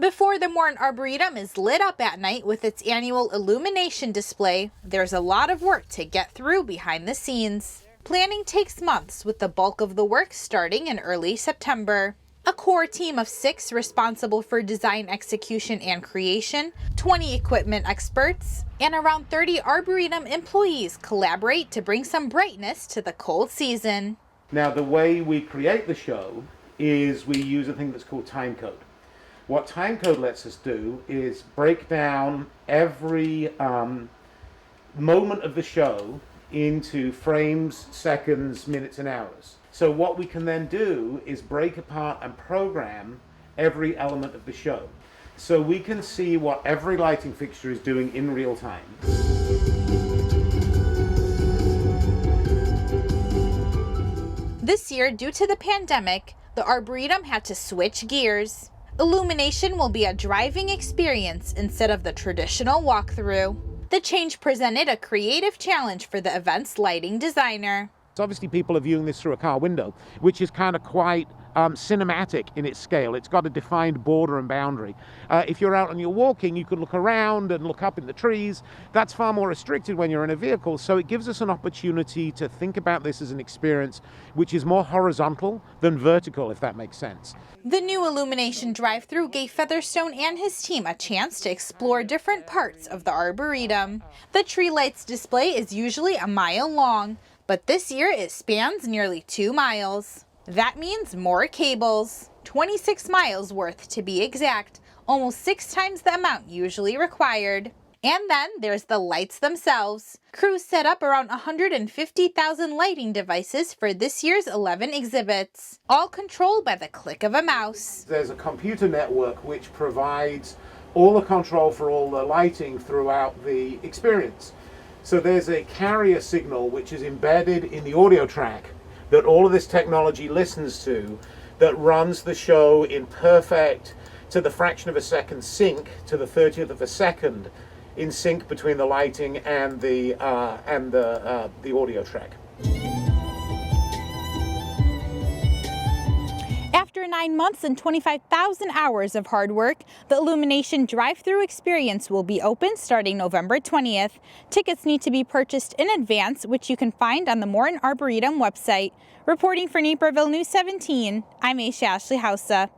Before the Morton Arboretum is lit up at night with its annual Illumination display, there's a lot of work to get through behind the scenes. Planning takes months, with the bulk of the work starting in early September. A core team of 6 responsible for design, execution, and creation, 20 equipment experts, and around 30 Arboretum employees collaborate to bring some brightness to the cold season. Now, the way we create the show is we use a thing that's called timecode. What timecode lets us do is break down every moment of the show into frames, seconds, minutes, and hours. So what we can then do is break apart and program every element of the show. So we can see what every lighting fixture is doing in real time. This year, due to the pandemic, the Arboretum had to switch gears. Illumination will be a driving experience instead of the traditional walkthrough. The change presented a creative challenge for the event's lighting designer. So obviously people are viewing this through a car window, which is kind of quite cinematic in its scale. It's got a defined border and boundary. If you're out and you're walking, you can look around and look up in the trees. That's far more restricted when you're in a vehicle, so it gives us an opportunity to think about this as an experience which is more horizontal than vertical, if that makes sense. The new Illumination drive-thru gave Featherstone and his team a chance to explore different parts of the Arboretum. The tree lights display is usually a mile long, but this year it spans nearly 2 miles. That means more cables, 26 miles worth to be exact, almost 6 times the amount usually required. And then there's the lights themselves. Crews set up around 150,000 lighting devices for this year's 11 exhibits, all controlled by the click of a mouse. There's a computer network which provides all the control for all the lighting throughout the experience. So there's a carrier signal which is embedded in the audio track that all of this technology listens to, that runs the show in perfect, to the fraction of a second sync, to the 30th of a second in sync between the lighting and the audio track. After 9 months and 25,000 hours of hard work, the Illumination drive-thru experience will be open starting November 20th. Tickets need to be purchased in advance, which you can find on the Morton Arboretum website. Reporting for Naperville News 17, I'm Aisha Ashley Hausa.